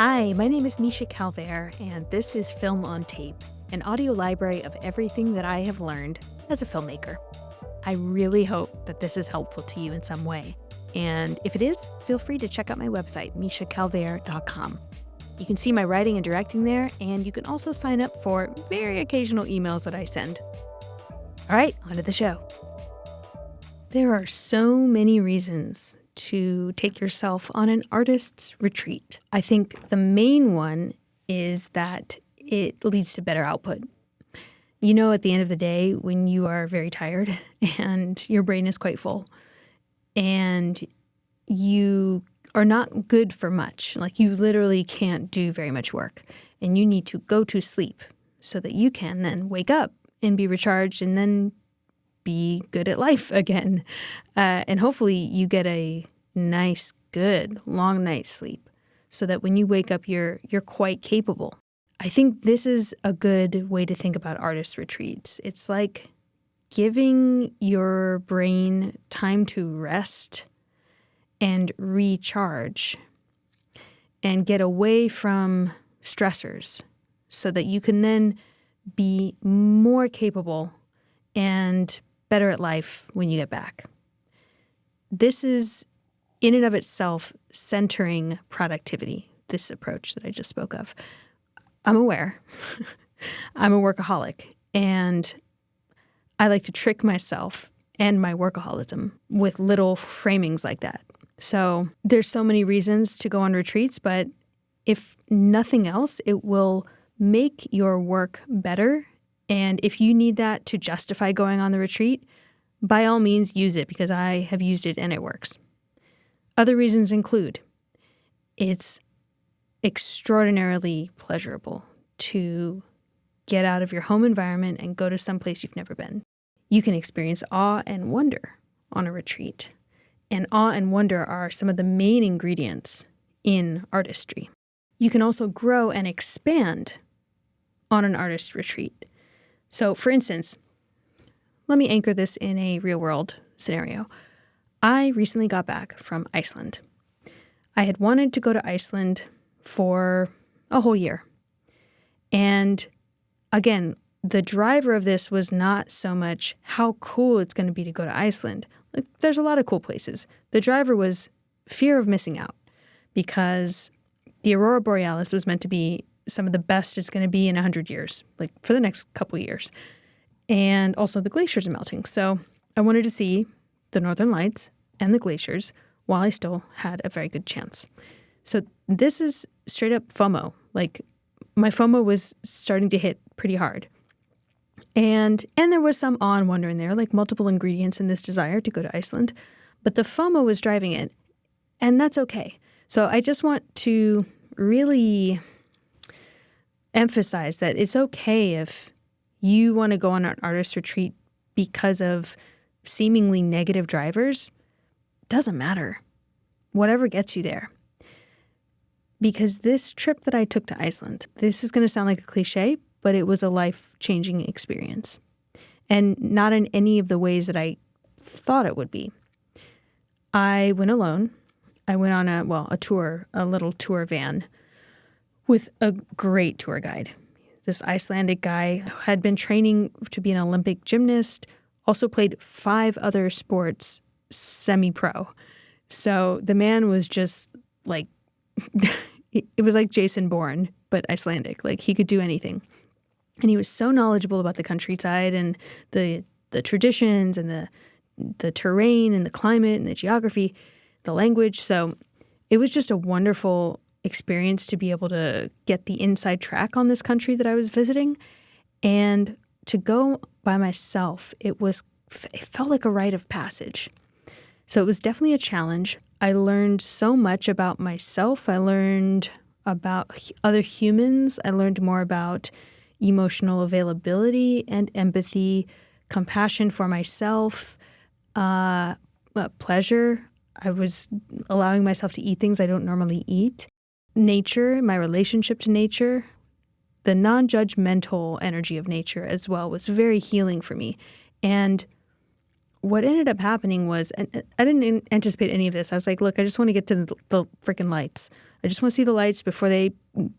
Hi, my name is Misha Calvert, and this is Film on Tape, an audio library of everything that I have learned as a filmmaker. I really hope that this is helpful to you in some way. And if it is, feel free to check out my website, mishacalvert.com. You can see my writing and directing there, and you can also sign up for very occasional emails that I send. All right, on to the show. There are so many reasons to take yourself on an artist's retreat. I think the main one is that it leads to better output. You know, at the end of the day, when you are very tired and your brain is quite full and you are not good for much, like you literally can't do very much work and you need to go to sleep so that you can then wake up and be recharged and then be good at life again. And hopefully you get a nice, good, long night's sleep so that when you wake up, you're quite capable. I think this is a good way to think about artist retreats. It's like giving your brain time to rest and recharge and get away from stressors so that you can then be more capable and better at life when you get back. This is, in and of itself, centering productivity, this approach that I just spoke of. I'm aware. I'm a workaholic, and I like to trick myself and my workaholism with little framings like that. So there's so many reasons to go on retreats, but if nothing else, it will make your work better. And if you need that to justify going on the retreat, by all means use it, because I have used it and it works. Other reasons include it's extraordinarily pleasurable to get out of your home environment and go to some place you've never been. You can experience awe and wonder on a retreat. And awe and wonder are some of the main ingredients in artistry. You can also grow and expand on an artist retreat. So, for instance, let me anchor this in a real-world scenario. I recently got back from Iceland. I had wanted to go to Iceland for a whole year. And again, the driver of this was not so much how cool it's going to be to go to Iceland. Like, there's a lot of cool places. The driver was fear of missing out because the Aurora Borealis was meant to be some of the best it's going to be in 100 years, like for the next couple of years. And also the glaciers are melting. So I wanted to see the Northern Lights and the glaciers while I still had a very good chance. So this is straight up FOMO. Like, my FOMO was starting to hit pretty hard. And there was some awe and wonder in there, like multiple ingredients in this desire to go to Iceland. But the FOMO was driving it, and that's okay. So I just want to really emphasize that it's okay if you want to go on an artist retreat because of seemingly negative drivers. Doesn't matter. Whatever gets you there. Because this trip that I took to Iceland, this is going to sound like a cliche, but it was a life-changing experience. And not in any of the ways that I thought it would be. I went alone. I went on a tour, a little tour van with a great tour guide. This Icelandic guy had been training to be an Olympic gymnast, also played 5 other sports semi-pro. So the man was just like, it was like Jason Bourne, but Icelandic. Like, he could do anything. And he was so knowledgeable about the countryside and the traditions and the terrain and the climate and the geography, the language. So it was just a wonderful experience to be able to get the inside track on this country that I was visiting. And to go by myself, it felt like a rite of passage. So it was definitely a challenge. I learned so much about myself. I learned about other humans. I learned more about emotional availability and empathy, compassion for myself, pleasure. I was allowing myself to eat things I don't normally eat. Nature, my relationship to nature, the non-judgmental energy of nature as well was very healing for me. And what ended up happening was, and I didn't anticipate any of this. I was like, look, I just want to get to the freaking lights. I just want to see the lights before they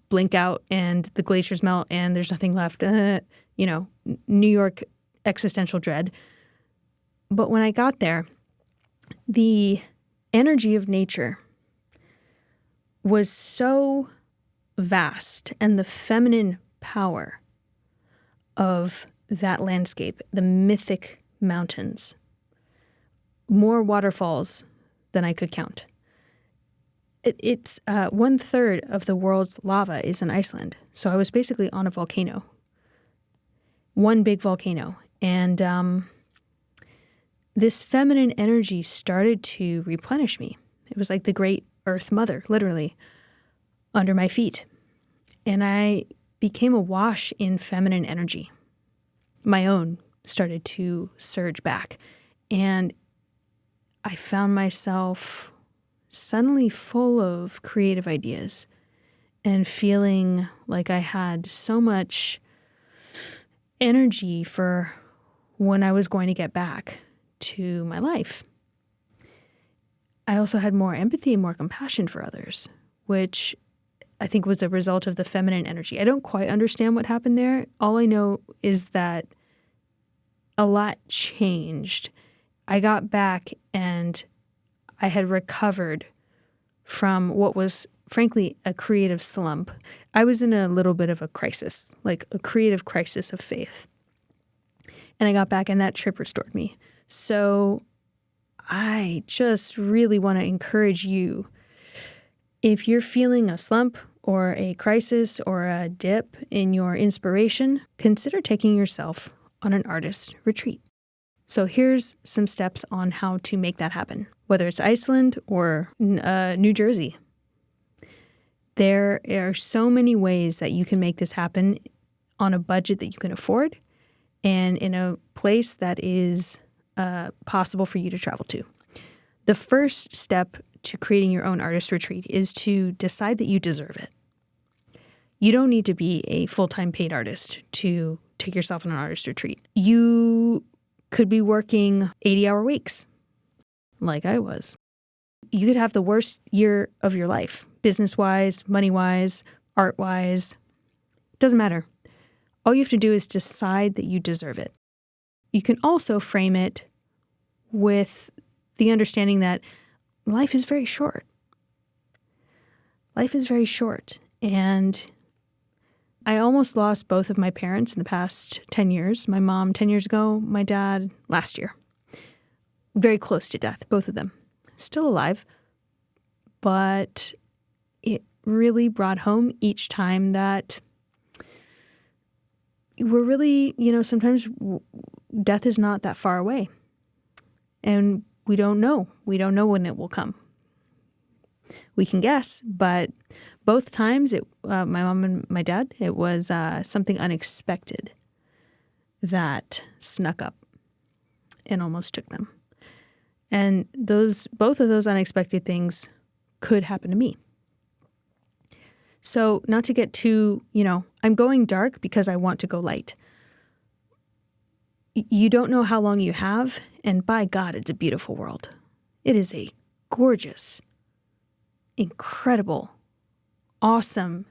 blink out and the glaciers melt and there's nothing left. New York existential dread. But when I got there, the energy of nature was so vast, and the feminine power of that landscape, the mythic mountains, more waterfalls than I could count. It's 1/3 of the world's lava is in Iceland. So I was basically on a volcano, one big volcano. And this feminine energy started to replenish me. It was like the great Earth Mother, literally, under my feet. And I became awash in feminine energy. My own started to surge back. And I found myself suddenly full of creative ideas and feeling like I had so much energy for when I was going to get back to my life. I also had more empathy and more compassion for others, which I think was a result of the feminine energy. I don't quite understand what happened there. All I know is that a lot changed. I got back and I had recovered from what was, frankly, a creative slump. I was in a little bit of a crisis, like a creative crisis of faith. And I got back and that trip restored me. So I just really want to encourage you, if you're feeling a slump or a crisis or a dip in your inspiration, consider taking yourself on an artist retreat. So here's some steps on how to make that happen, whether it's Iceland or New Jersey. There are so many ways that you can make this happen on a budget that you can afford and in a place that is possible for you to travel to. The first step to creating your own artist retreat is to decide that you deserve it. You don't need to be a full-time paid artist to take yourself on an artist retreat. You could be working 80-hour weeks, like I was. You could have the worst year of your life, business-wise, money-wise, art-wise. Doesn't matter. All you have to do is decide that you deserve it. You can also frame it with the understanding that life is very short. Life is very short. And I almost lost both of my parents in the past 10 years. My mom 10 years ago, my dad last year. Very close to death, both of them. Still alive. But it really brought home each time that we're really, sometimes death is not that far away. And we don't know. We don't know when it will come. We can guess, but both times, my mom and my dad, it was something unexpected that snuck up and almost took them. And both of those unexpected things could happen to me. So not to get too, I'm going dark because I want to go light. You don't know how long you have, and by God, it's a beautiful world. It is a gorgeous, incredible, awesome,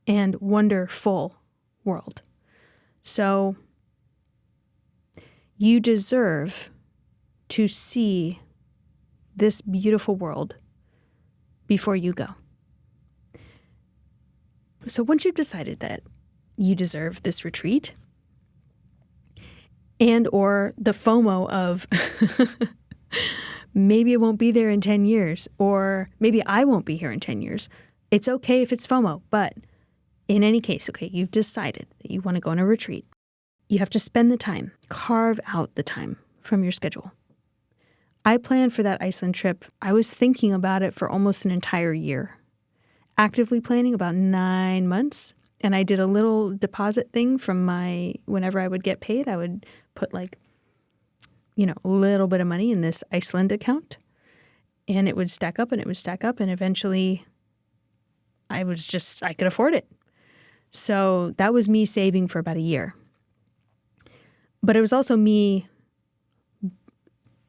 and wonderful world. So you deserve to see this beautiful world before you go. So once you've decided that you deserve this retreat, and or the FOMO of maybe it won't be there in 10 years, or maybe I won't be here in 10 years. It's okay if it's FOMO, but in any case, okay, you've decided that you want to go on a retreat. You have to spend the time, carve out the time from your schedule. I planned for that Iceland trip. I was thinking about it for almost an entire year, actively planning about 9 months. And I did a little deposit thing from whenever I would get paid, I would put a little bit of money in this Iceland account, and it would stack up and it would stack up. And eventually I could afford it. So that was me saving for about a year. But it was also me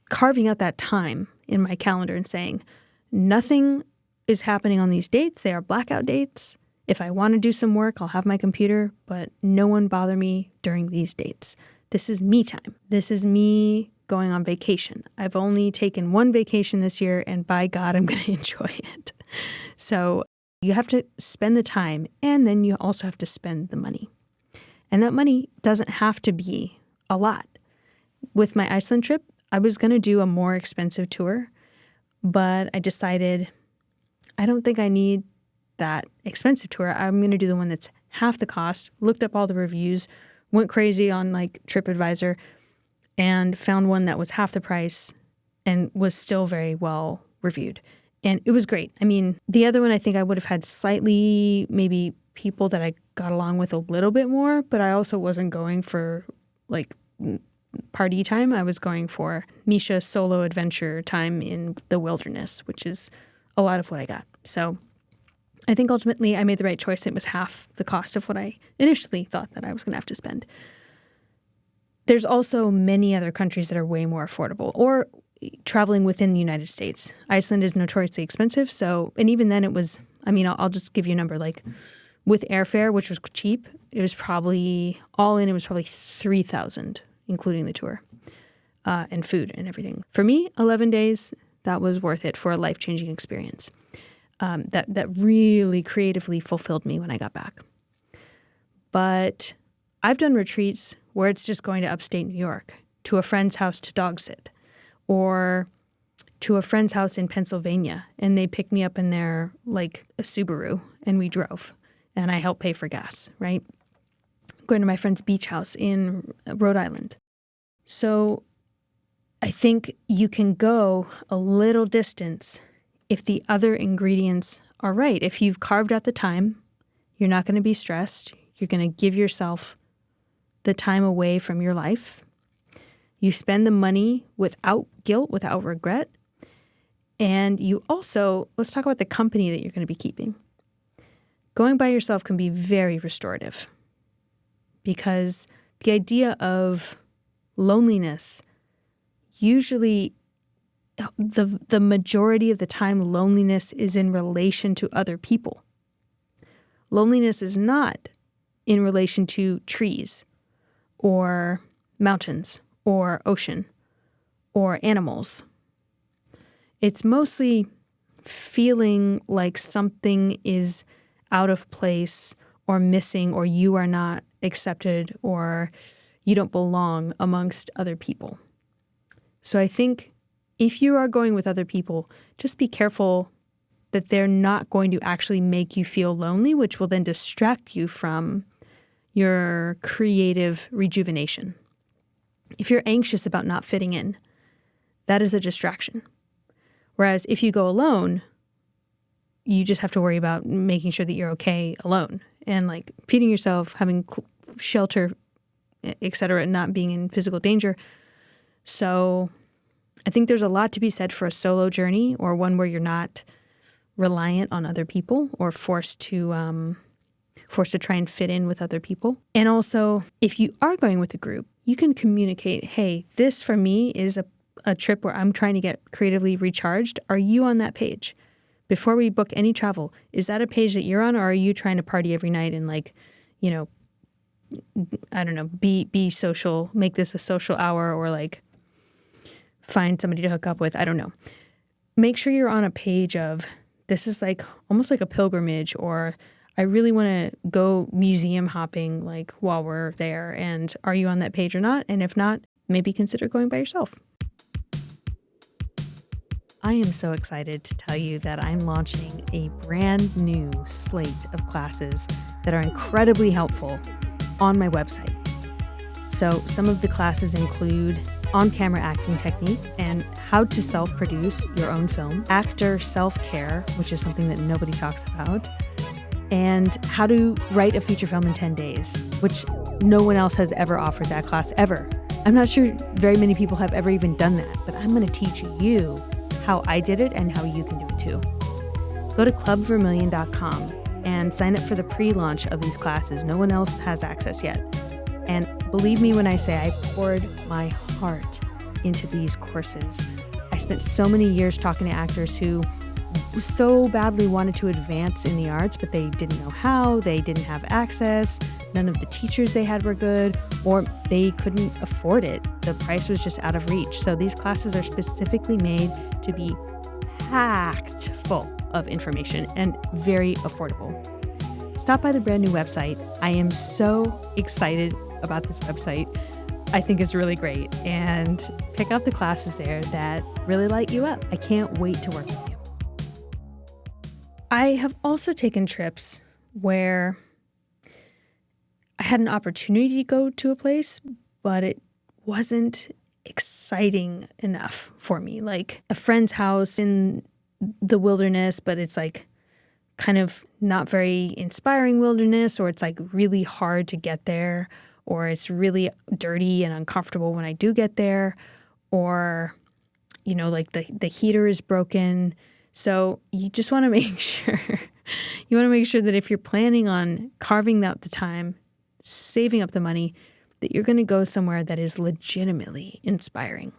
carving out that time in my calendar and saying, nothing is happening on these dates. They are blackout dates. If I want to do some work, I'll have my computer, but no one bother me during these dates. This is me time. This is me going on vacation. I've only taken one vacation this year, and by God, I'm going to enjoy it. So you have to spend the time, and then you also have to spend the money. And that money doesn't have to be a lot. With my Iceland trip, I was going to do a more expensive tour, but I decided I don't think I need that expensive tour. I'm going to do the one that's half the cost, looked up all the reviews, went crazy on like TripAdvisor, and found one that was half the price and was still very well reviewed. And it was great. I mean, the other one, I think I would have had slightly maybe people that I got along with a little bit more, but I also wasn't going for like party time. I was going for Misha solo adventure time in the wilderness, which is a lot of what I got. So I think ultimately I made the right choice. It was half the cost of what I initially thought that I was going to have to spend. There's also many other countries that are way more affordable, or traveling within the United States. Iceland is notoriously expensive. So, and even then it was, I mean, I'll just give you a number, like with airfare, which was cheap, it was probably, all in, it was probably $3,000, including the tour, and food and everything. For me, 11 days, that was worth it for a life-changing experience. That really creatively fulfilled me when I got back. But I've done retreats where it's just going to upstate New York, to a friend's house to dog sit, or to a friend's house in Pennsylvania, and they picked me up in their, like, a Subaru, and we drove, and I helped pay for gas, right? Going to my friend's beach house in Rhode Island. So I think you can go a little distance if the other ingredients are right. If you've carved out the time, you're not going to be stressed. You're going to give yourself the time away from your life. You spend the money without guilt, without regret. And you also, let's talk about the company that you're going to be keeping. Going by yourself can be very restorative, because the idea of loneliness, usually the majority of the time, loneliness is in relation to other people. Loneliness is not in relation to trees or mountains or ocean or animals. It's mostly feeling like something is out of place or missing, or you are not accepted, or you don't belong amongst other people. So I think if you are going with other people, just be careful that they're not going to actually make you feel lonely, which will then distract you from your creative rejuvenation. If you're anxious about not fitting in, that is a distraction. Whereas if you go alone, you just have to worry about making sure that you're okay alone, and like feeding yourself, having shelter, etc., and not being in physical danger. So I think there's a lot to be said for a solo journey, or one where you're not reliant on other people or forced to try and fit in with other people. And also, if you are going with a group, you can communicate, hey, this for me is a trip where I'm trying to get creatively recharged. Are you on that page? Before we book any travel, is that a page that you're on, or are you trying to party every night and, like, you know, I don't know, be social, make this a social hour, or like find somebody to hook up with? I don't know. Make sure you're on a page of, this is like almost like a pilgrimage, or I really want to go museum hopping like while we're there. And are you on that page or not? And if not, maybe consider going by yourself. I am so excited to tell you that I'm launching a brand new slate of classes that are incredibly helpful on my website. So some of the classes include on-camera acting technique and how to self-produce your own film, actor self-care, which is something that nobody talks about, and how to write a feature film in 10 days, which no one else has ever offered that class ever. I'm not sure very many people have ever even done that, but I'm going to teach you how I did it and how you can do it too. Go to clubvermilion.com and sign up for the pre-launch of these classes. No one else has access yet. And believe me when I say I poured my heart into these courses. I spent so many years talking to actors who so badly wanted to advance in the arts, but they didn't know how, they didn't have access, none of the teachers they had were good, or they couldn't afford it. The price was just out of reach. So these classes are specifically made to be packed full of information and very affordable. Stop by the brand new website. I am so excited about this website. I think it's really great, and pick up the classes there that really light you up. I can't wait to work with you. I have also taken trips where I had an opportunity to go to a place, but it wasn't exciting enough for me. Like a friend's house in the wilderness, but it's like kind of not very inspiring wilderness, or it's like really hard to get there, or it's really dirty and uncomfortable when I do get there, or, you know, like the heater is broken. So you just want to make sure, that if you're planning on carving out the time, saving up the money, that you're going to go somewhere that is legitimately inspiring.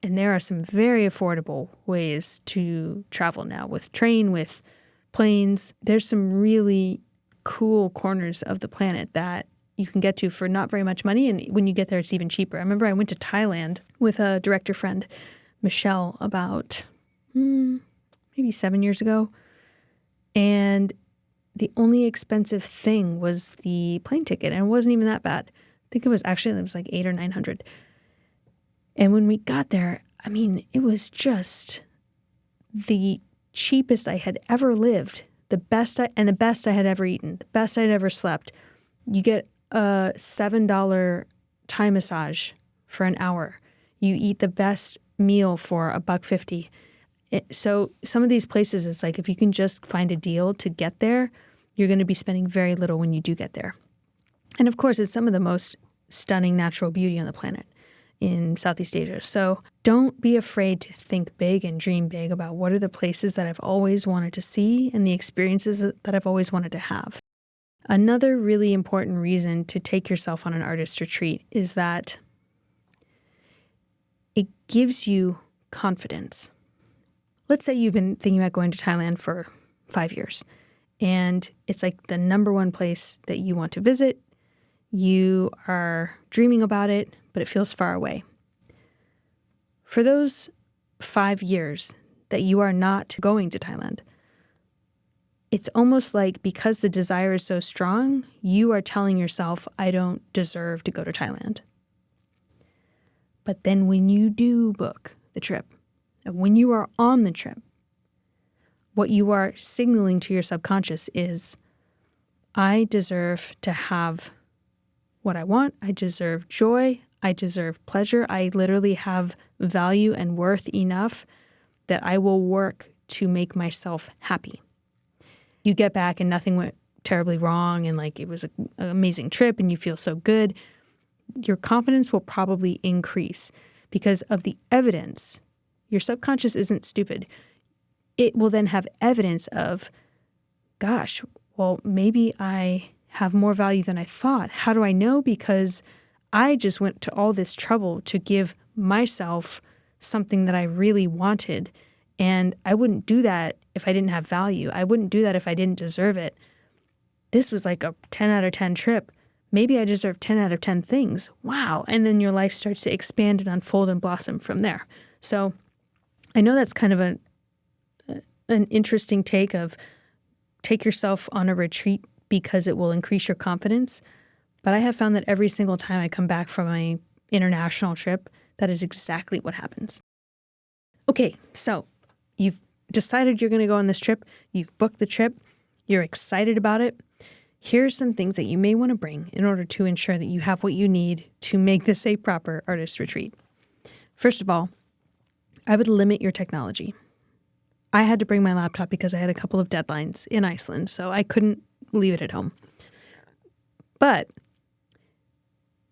And there are some very affordable ways to travel now with train, with planes. There's some really cool corners of the planet that you can get to for not very much money. And when you get there, it's even cheaper. I remember I went to Thailand with a director friend, Misha, about maybe 7 years ago. And the only expensive thing was the plane ticket. And it wasn't even that bad. I think it was like $800 or $900. And when we got there, I mean, it was just the cheapest I had ever lived, the best I had ever eaten, the best I'd ever slept. You get a $7 Thai massage for an hour. You eat the best meal for $1.50. So some of these places, it's like if you can just find a deal to get there, you're going to be spending very little when you do get there. And of course, it's some of the most stunning natural beauty on the planet in Southeast Asia. So don't be afraid to think big and dream big about what are the places that I've always wanted to see and the experiences that I've always wanted to have. Another really important reason to take yourself on an artist retreat is that it gives you confidence. Let's say you've been thinking about going to Thailand for 5 years, and it's like the number one place that you want to visit. You are dreaming about it, but it feels far away. For those 5 years that you are not going to Thailand, it's almost like because the desire is so strong, you are telling yourself, I don't deserve to go to Thailand. But then when you do book the trip, and when you are on the trip, what you are signaling to your subconscious is, I deserve to have what I want. I deserve joy. I deserve pleasure. I literally have value and worth enough that I will work to make myself happy. You get back and nothing went terribly wrong and like it was an amazing trip and you feel so good. Your confidence will probably increase because of the evidence. Your subconscious isn't stupid. It will then have evidence of, gosh, well, maybe I have more value than I thought. How do I know? Because I just went to all this trouble to give myself something that I really wanted. And I wouldn't do that if I didn't have value. I wouldn't do that if I didn't deserve it. This was like a 10 out of 10 trip. Maybe I deserve 10 out of 10 things. Wow. And then your life starts to expand and unfold and blossom from there. So I know that's kind of an interesting take yourself on a retreat because it will increase your confidence. But I have found that every single time I come back from an international trip, that is exactly what happens. Okay, so you've decided you're going to go on this trip. You've booked the trip. You're excited about it. Here's some things that you may want to bring in order to ensure that you have what you need to make this a proper artist retreat. First of all, I would limit your technology. I had to bring my laptop because I had a couple of deadlines in Iceland, so I couldn't leave it at home. But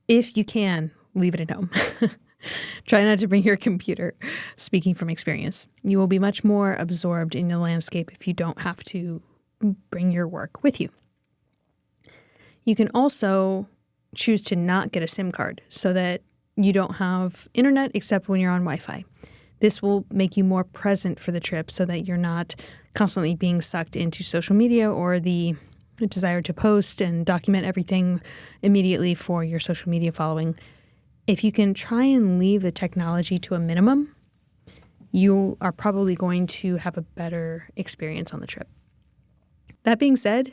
if you can, leave it at home. Try not to bring your computer, speaking from experience. You will be much more absorbed in the landscape if you don't have to bring your work with you. You can also choose to not get a SIM card so that you don't have internet except when you're on Wi-Fi. This will make you more present for the trip so that you're not constantly being sucked into social media or the desire to post and document everything immediately for your social media following. If you can try and leave the technology to a minimum, you are probably going to have a better experience on the trip. That being said,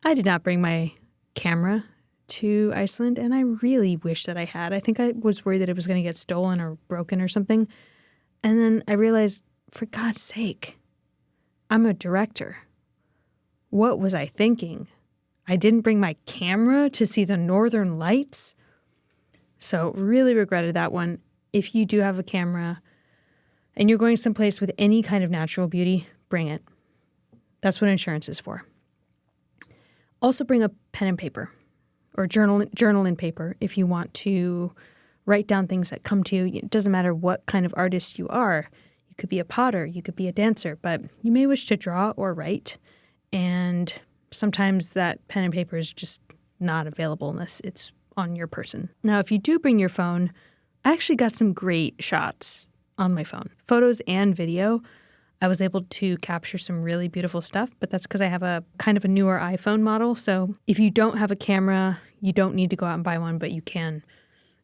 I did not bring my camera to Iceland, and I really wish that I had. I think I was worried that it was going to get stolen or broken or something. And then I realized, for God's sake, I'm a director. What was I thinking? I didn't bring my camera to see the northern lights? So really regretted that one. If you do have a camera and you're going someplace with any kind of natural beauty, bring it. That's what insurance is for. Also bring a pen and paper or journal and paper if you want to write down things that come to you. It doesn't matter what kind of artist you are. You could be a potter, you could be a dancer, but you may wish to draw or write. And sometimes that pen and paper is just not available unless it's on your person. Now, if you do bring your phone, I actually got some great shots on my phone. Photos and video. I was able to capture some really beautiful stuff, but that's because I have a kind of a newer iPhone model. So if you don't have a camera, you don't need to go out and buy one, but you can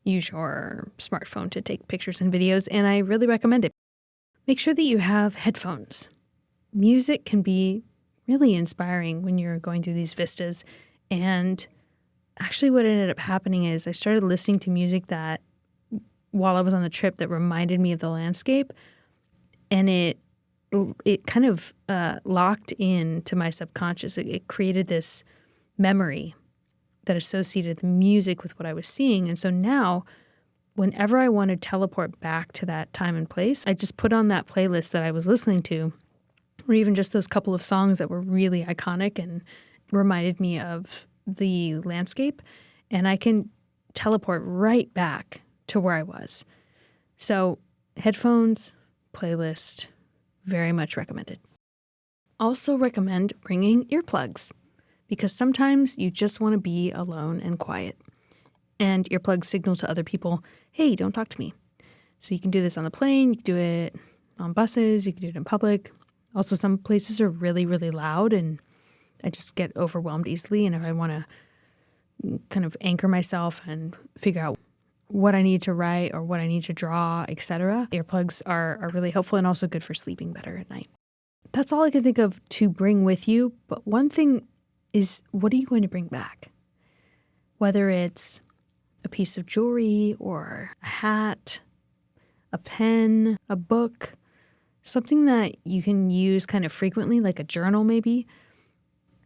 use your smartphone to take pictures and videos, and I really recommend it. Make sure that you have headphones. Music can be really inspiring when you're going through these vistas, and actually what ended up happening is I started listening to music that, while I was on the trip, that reminded me of the landscape, and it kind of locked into my subconscious. It created this memory that associated the music with what I was seeing. And so now, whenever I want to teleport back to that time and place, I just put on that playlist that I was listening to, or even just those couple of songs that were really iconic and reminded me of the landscape, and I can teleport right back to where I was. So headphones, playlist, very much recommended. Also recommend bringing earplugs, because sometimes you just want to be alone and quiet. And earplugs signal to other people, hey, don't talk to me. So you can do this on the plane, you can do it on buses, you can do it in public. Also, some places are really, really loud, and I just get overwhelmed easily. And if I want to kind of anchor myself and figure out what I need to write or what I need to draw, etc., earplugs are really helpful and also good for sleeping better at night. That's all I can think of to bring with you. But one thing is, what are you going to bring back? Whether it's a piece of jewelry or a hat, a pen, a book, something that you can use kind of frequently, like a journal maybe.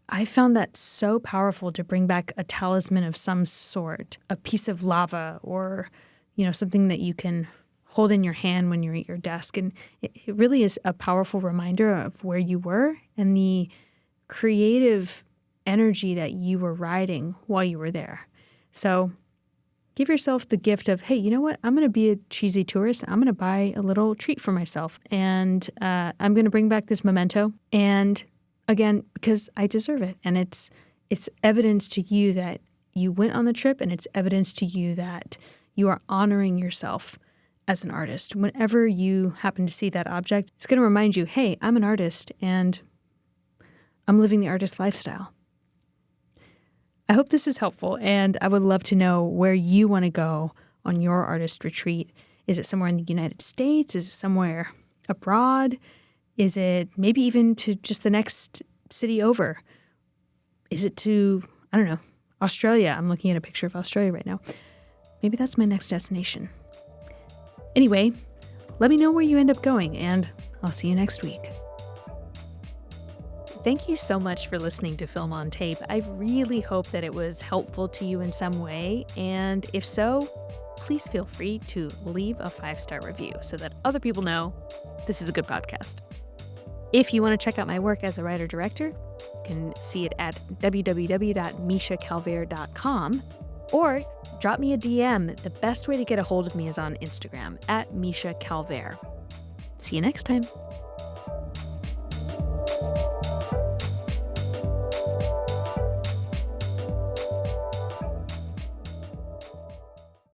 I found that so powerful to bring back a talisman of some sort, a piece of lava, or, something that you can hold in your hand when you're at your desk. And it really is a powerful reminder of where you were and the creative energy that you were riding while you were there. So give yourself the gift of, hey, you know what? I'm going to be a cheesy tourist. I'm going to buy a little treat for myself. And I'm going to bring back this memento. And again, because I deserve it. And it's evidence to you that you went on the trip, and it's evidence to you that you are honoring yourself as an artist. Whenever you happen to see that object, it's going to remind you, hey, I'm an artist and I'm living the artist lifestyle. I hope this is helpful, and I would love to know where you want to go on your artist retreat. Is it somewhere in the United States? Is it somewhere abroad? Is it maybe even to just the next city over? Is it to, I don't know, Australia? I'm looking at a picture of Australia right now. Maybe that's my next destination. Anyway, let me know where you end up going, and I'll see you next week. Thank you so much for listening to Film on Tape. I really hope that it was helpful to you in some way, and if so, please feel free to leave a 5-star review so that other people know this is a good podcast. If you want to check out my work as a writer-director, you can see it at www.mishacalvert.com, or drop me a DM. The best way to get a hold of me is on Instagram at Misha Calvert. See you next time.